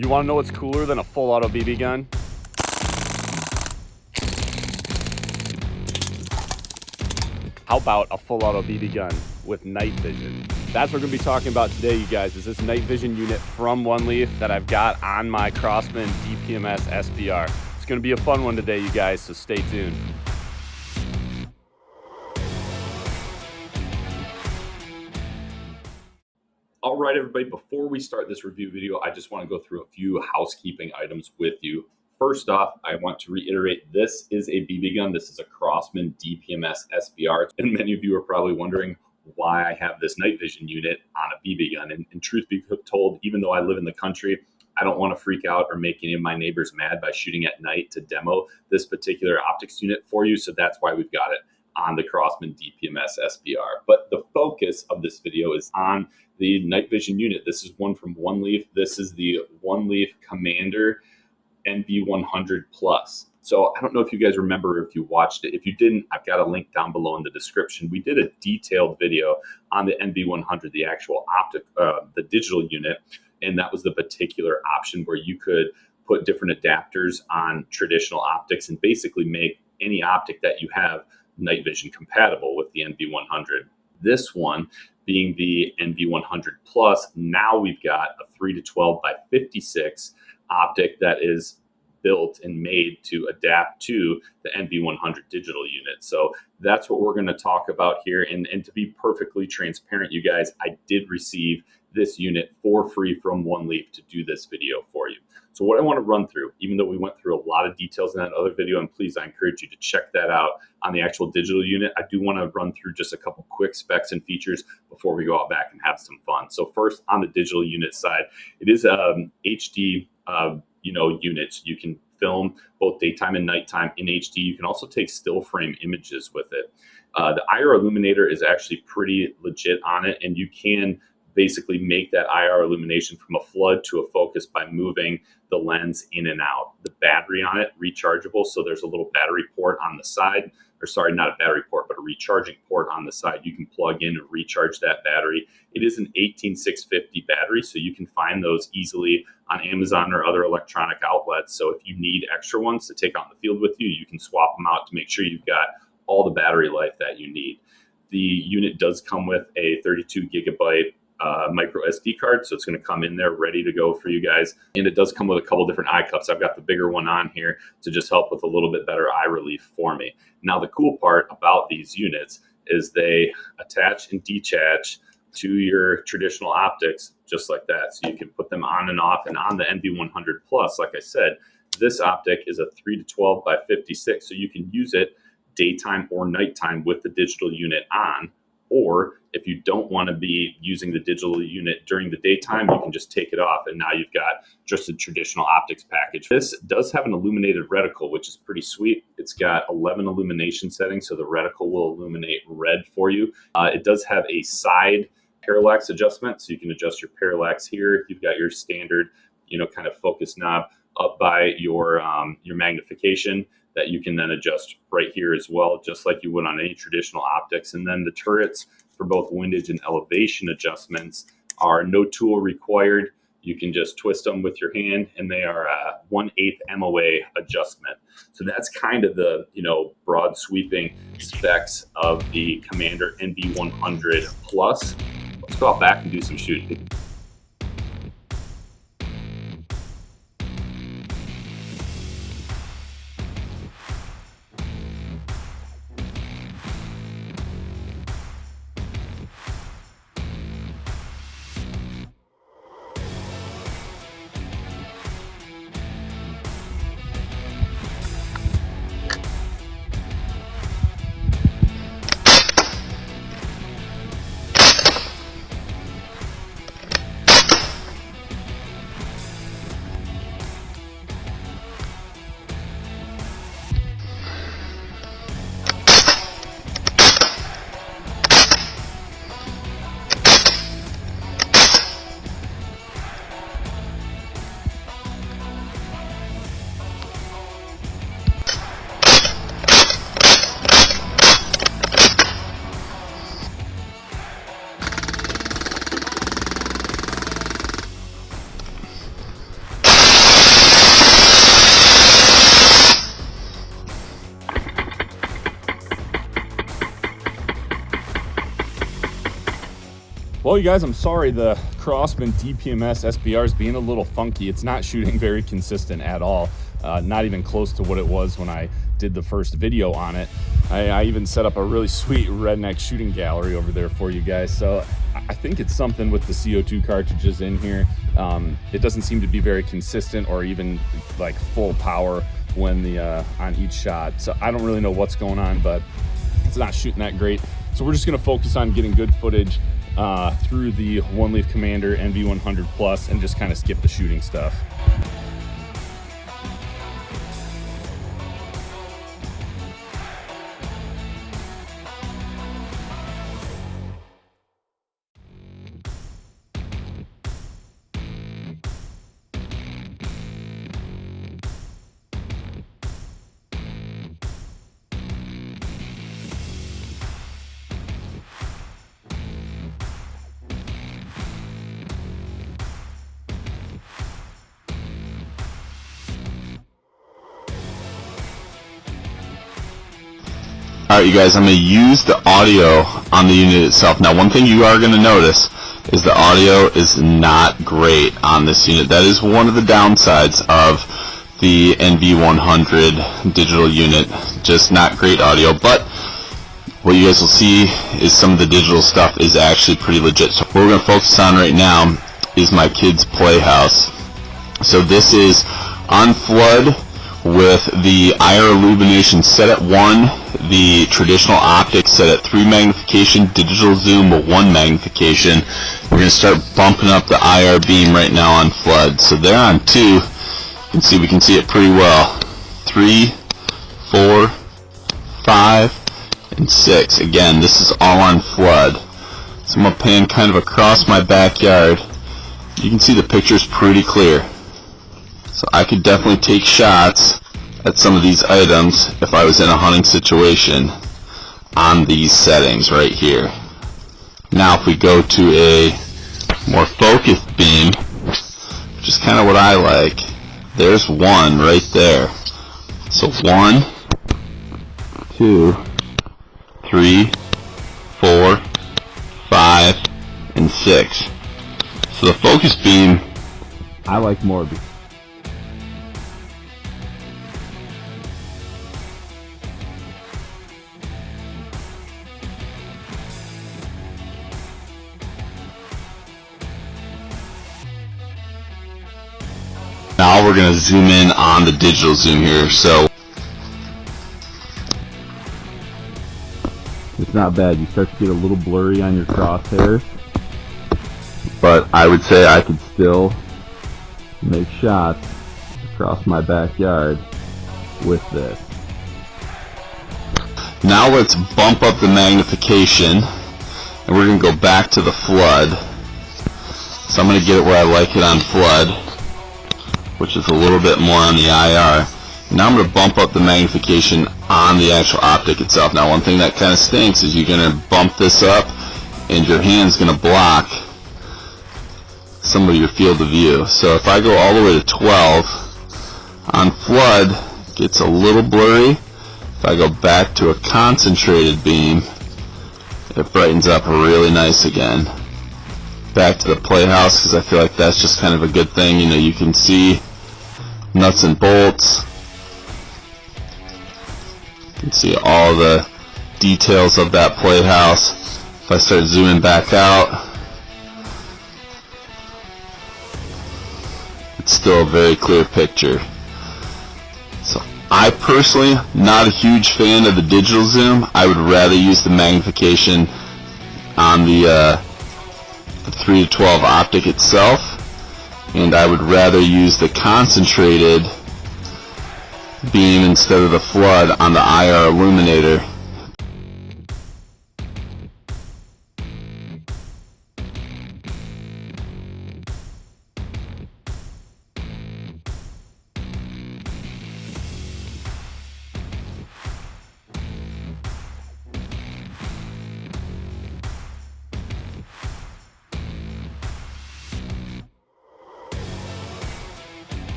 You want to know what's cooler than a full auto BB gun? How about a full auto BB gun with night vision? That's what we're going to be talking about today, you guys, is this night vision unit from Oneleaf that I've got on my Crosman DPMS SBR. It's going to be a fun one today, you guys, so stay tuned. All right, everybody, before we start this review video, I just want to go through a few housekeeping items with you. First off, I want to reiterate, this is a BB gun. This is a Crosman DPMS SBR. And many of you are probably wondering why I have this night vision unit on a BB gun. And truth be told, even though I live in the country, I don't want to freak out or make any of my neighbors mad by shooting at night to demo this particular optics unit for you. So that's why we've got it on the Crosman DPMS SBR. But the focus of this video is on the night vision unit. This is one from Oneleaf. This is the Oneleaf Commander NV100 Plus. So I don't know if you guys remember, if you watched it. If you didn't, I've got a link down below in the description. We did a detailed video on the NV100, the actual optic, the digital unit, and that was the particular option where you could put different adapters on traditional optics and basically make any optic that you have night vision compatible with the NV100. This one being the NV100 Plus, now we've got a 3-12 by 56 optic that is built and made to adapt to the NV100 digital unit. So that's what we're going to talk about here. And to be perfectly transparent, you guys, I did receive this unit for free from Oneleaf to do this video for you. So what I want to run through, even though we went through a lot of details in that other video, and please, I encourage you to check that out on the actual digital unit, I do want to run through just a couple quick specs and features before we go out back and have some fun. So first, on the digital unit side, it is HD units. You can film both daytime and nighttime in HD. You can also take still frame images with it. The IR illuminator is actually pretty legit on it, and you can basically make that IR illumination from a flood to a focus by moving the lens in and out. The battery on it, rechargeable, so there's a little battery port on the side, or sorry, not a battery port, but a recharging port on the side. You can plug in and recharge that battery. It is an 18650 battery, so you can find those easily on Amazon or other electronic outlets. So if you need extra ones to take out in the field with you, you can swap them out to make sure you've got all the battery life that you need. The unit does come with a 32 gigabyte micro SD card, so it's going to come in there ready to go for you guys. And it does come with a couple different eye cups. I've got the bigger one on here to just help with a little bit better eye relief for me. Now, the cool part about these units is they attach and detach to your traditional optics just like that. So you can put them on and off. And on the NV100 Plus, like I said, this optic is a 3-12 by 56, so you can use it daytime or nighttime with the digital unit on. Or if you don't want to be using the digital unit during the daytime, you can just take it off, and now you've got just a traditional optics package. This does have an illuminated reticle, which is pretty sweet. It's got 11 illumination settings, so the reticle will illuminate red for you. It does have a side parallax adjustment, so you can adjust your parallax here. You've got your standard, kind of focus knob up by your magnification that you can then adjust right here as well, just like you would on any traditional optics. And then the turrets for both windage and elevation adjustments are no tool required. You can just twist them with your hand, and they are a 1/8 MOA adjustment. So that's kind of the broad sweeping specs of the Commander NV100 Plus. Let's go out back and do some shooting. Well, you guys, I'm sorry the Crosman DPMS SBR is being a little funky. It's not shooting very consistent at all. Not even close to what it was when I did the first video on it. I even set up a really sweet redneck shooting gallery over there for you guys. So I think it's something with the CO2 cartridges in here. It doesn't seem to be very consistent or even like full power when on each shot. So I don't really know what's going on, but it's not shooting that great. So we're just gonna focus on getting good footage through the Oneleaf Commander NV100 Plus and just kind of skip the shooting stuff. Alright, you guys, I'm going to use the audio on the unit itself. Now, one thing you are going to notice is the audio is not great on this unit. That is one of the downsides of the NV100 digital unit. Just not great audio, but what you guys will see is some of the digital stuff is actually pretty legit. So what we're going to focus on right now is my kids' playhouse. So this is on flood with the IR illumination set at 1, the traditional optics set at 3 magnification, digital zoom with 1 magnification. We're going to start bumping up the IR beam right now on flood. So they're on 2. You can see we can see it pretty well. 3, 4, 5, and 6. Again, this is all on flood. So I'm going to pan kind of across my backyard. You can see the picture's pretty clear. So I could definitely take shots at some of these items if I was in a hunting situation on these settings right here. Now if we go to a more focused beam, which is kind of what I like, there's 1 right there. So 1, 2, 3, 4, 5, and 6. So the focus beam I like more. Now we're going to zoom in on the digital zoom here. So it's not bad. You start to get a little blurry on your crosshairs, but I would say I could still make shots across my backyard with this. Now let's bump up the magnification, and we're going to go back to the flood. So I'm going to get it where I like it on flood, which is a little bit more on the IR. Now I'm going to bump up the magnification on the actual optic itself. Now one thing that kind of stinks is you're going to bump this up and your hand's going to block some of your field of view. So if I go all the way to 12, on flood it gets a little blurry. If I go back to a concentrated beam, it brightens up really nice again. Back to the playhouse, because I feel like that's just kind of a good thing. You know, you can see nuts and bolts. You can see all the details of that playhouse. If I start zooming back out, it's still a very clear picture. So I personally, not a huge fan of the digital zoom. I would rather use the magnification on the 3 to 12 optic itself, and I would rather use the concentrated beam instead of the flood on the IR illuminator.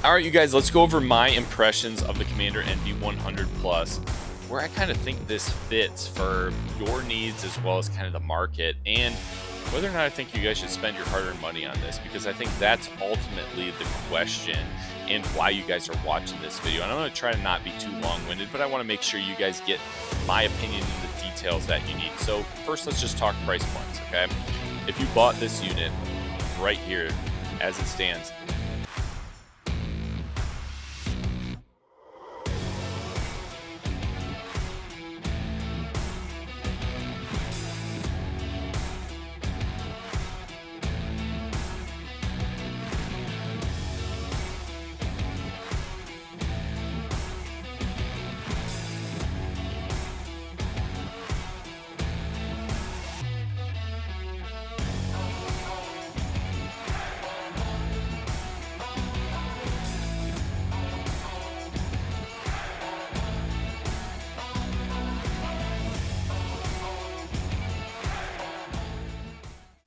All right, you guys, let's go over my impressions of the Commander NV100 Plus, where I kind of think this fits for your needs as well as kind of the market, and whether or not I think you guys should spend your hard-earned money on this, because I think that's ultimately the question and why you guys are watching this video. And I'm going to try to not be too long-winded, but I want to make sure you guys get my opinion and the details that you need. So first, let's just talk price points, okay? If you bought this unit right here as it stands,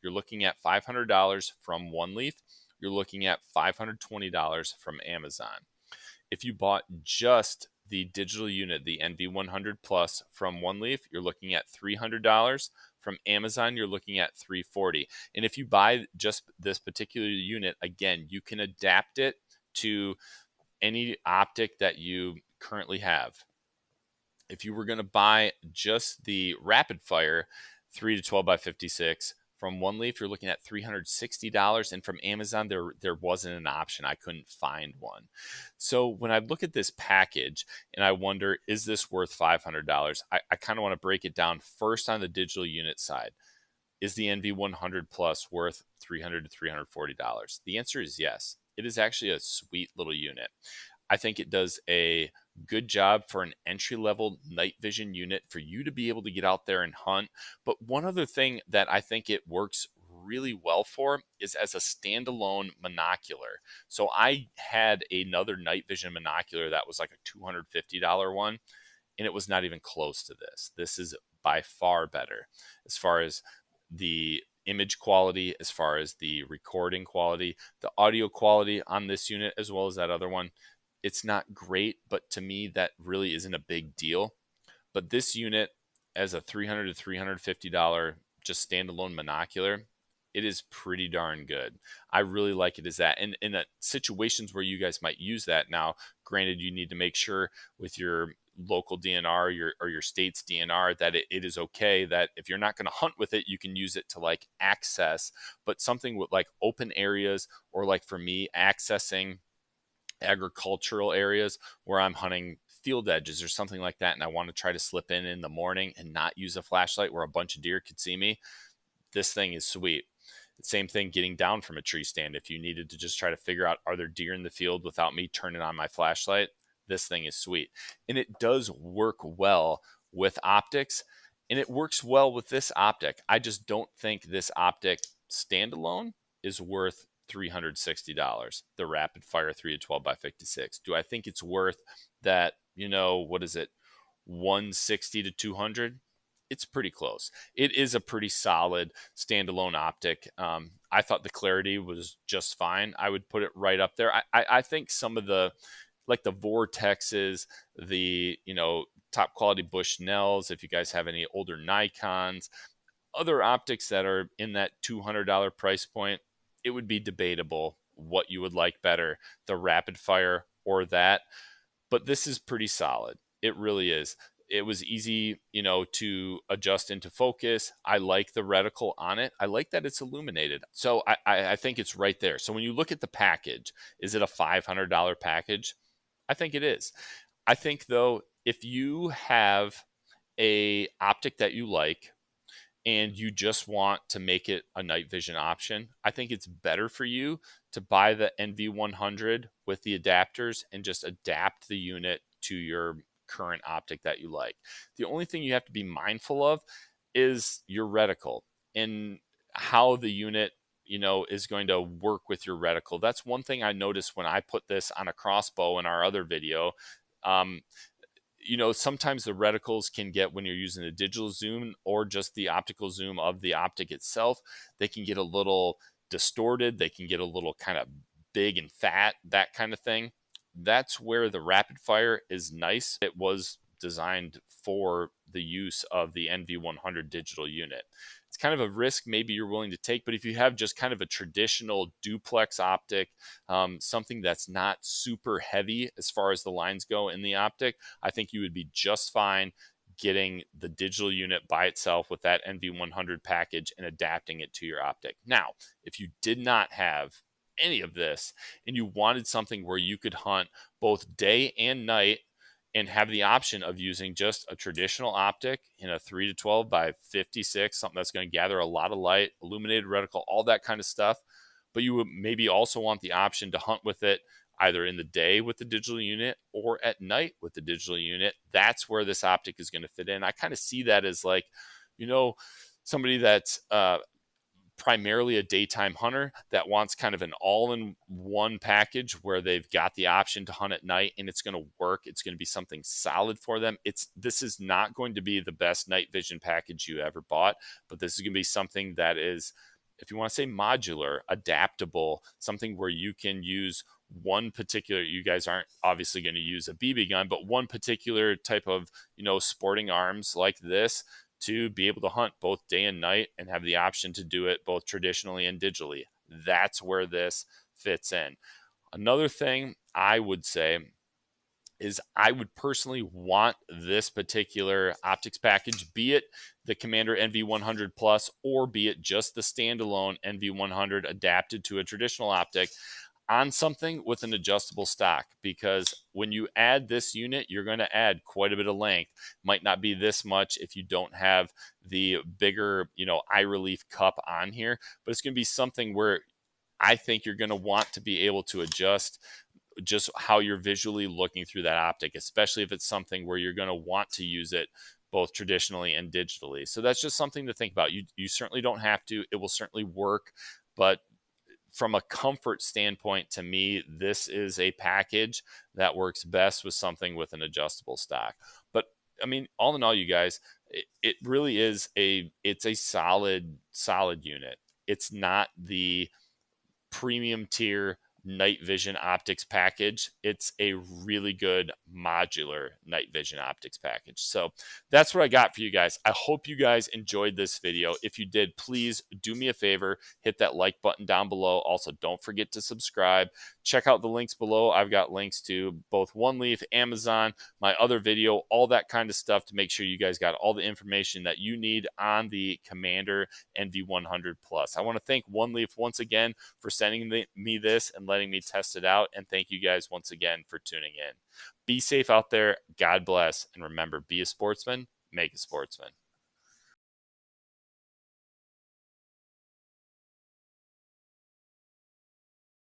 you're looking at $500 from Oneleaf. You're looking at $520 from Amazon. If you bought just the digital unit, the NV100 Plus from Oneleaf, you're looking at $300. From Amazon, you're looking at $340. And if you buy just this particular unit, again, you can adapt it to any optic that you currently have. If you were going to buy just the rapid fire 3 to 12 by 56 from Oneleaf, you're looking at $360, and from Amazon, there wasn't an option. I couldn't find one. So when I look at this package and I wonder, is this worth $500? I kind of want to break it down first on the digital unit side. Is the NV100 Plus worth $300 to $340? The answer is yes. It is actually a sweet little unit. I think it does a good job for an entry-level night vision unit for you to be able to get out there and hunt. But one other thing that I think it works really well for is as a standalone monocular. So I had another night vision monocular that was like a $250 one, and it was not even close to this. This is by far better as far as the image quality, as far as the recording quality, the audio quality on this unit, as well as that other one. It's not great, but to me, that really isn't a big deal. But this unit, as a $300 to $350 just standalone monocular, it is pretty darn good. I really like it as that. And in situations where you guys might use that now, granted, you need to make sure with your local DNR or your state's DNR that it is okay, that if you're not going to hunt with it, you can use it to like access, but something with like open areas, or like for me, accessing agricultural areas where I'm hunting field edges or something like that, and I want to try to slip in the morning and not use a flashlight where a bunch of deer could see me, this thing is sweet. Same thing getting down from a tree stand. If you needed to just try to figure out, are there deer in the field without me turning on my flashlight, this thing is sweet. And it does work well with optics, and it works well with this optic. I just don't think this optic standalone is worth $360, the rapid fire 3 to 12 by 56. Do I think it's worth that, what is it, 160 to 200? It's pretty close. It is a pretty solid standalone optic. I thought the clarity was just fine. I would put it right up there. I think some of the, like the Vortexes, the, top quality Bushnells, if you guys have any older Nikons, other optics that are in that $200 price point, it would be debatable what you would like better, the rapid fire or that. But this is pretty solid. It really is. It was easy, to adjust into focus. I like the reticle on it. I like that it's illuminated. So I think it's right there. So when you look at the package, is it a $500 package? I think it is. I think, though, if you have a optic that you like, and you just want to make it a night vision option, I think it's better for you to buy the NV100 with the adapters and just adapt the unit to your current optic that you like. The only thing you have to be mindful of is your reticle and how the unit, is going to work with your reticle. That's one thing I noticed when I put this on a crossbow in our other video. Sometimes the reticles can get, when you're using a digital zoom or just the optical zoom of the optic itself, they can get a little distorted. They can get a little kind of big and fat, that kind of thing, that's where the rapid fire is nice. It was designed for the use of the NV100 digital unit. It's kind of a risk maybe you're willing to take, but if you have just kind of a traditional duplex optic, something that's not super heavy as far as the lines go in the optic, I think you would be just fine getting the digital unit by itself with that NV100 package and adapting it to your optic. Now, if you did not have any of this and you wanted something where you could hunt both day and night and have the option of using just a traditional optic in a 3 to 12 by 56, something that's going to gather a lot of light, illuminated reticle, all that kind of stuff, but you would maybe also want the option to hunt with it either in the day with the digital unit or at night with the digital unit, that's where this optic is going to fit in. I kind of see that as like, somebody that's primarily a daytime hunter that wants kind of an all-in-one package where they've got the option to hunt at night and it's going to work. It's going to be something solid for them. This is not going to be the best night vision package you ever bought, but this is going to be something that is, if you want to say modular, adaptable, something where you can use one particular, you guys aren't obviously going to use a BB gun, but one particular type of, sporting arms like this to be able to hunt both day and night and have the option to do it both traditionally and digitally. That's where this fits in. Another thing I would say is I would personally want this particular optics package, be it the Commander NV100 Plus or be it just the standalone NV100 adapted to a traditional optic, on something with an adjustable stock, because when you add this unit, you're going to add quite a bit of length. Might not be this much if you don't have the bigger, eye relief cup on here, but it's going to be something where I think you're going to want to be able to adjust just how you're visually looking through that optic, especially if it's something where you're going to want to use it both traditionally and digitally. So that's just something to think about. You certainly don't have to. It will certainly work, but from a comfort standpoint, to me, this is a package that works best with something with an adjustable stock. But I mean, all in all, you guys, it really is it's a solid unit. It's not the premium tier night vision optics package. It's a really good modular night vision optics package. So that's what I got for you guys. I hope you guys enjoyed this video. If you did, please do me a favor, hit that like button down below. Also, don't forget to subscribe. Check out the links below. I've got links to both Oneleaf, Amazon, my other video, all that kind of stuff to make sure you guys got all the information that you need on the Commander NV100 Plus. I want to thank Oneleaf once again for sending me this and letting me test it out. And thank you guys once again for tuning in. Be safe out there. God bless. And remember, be a sportsman, make a sportsman.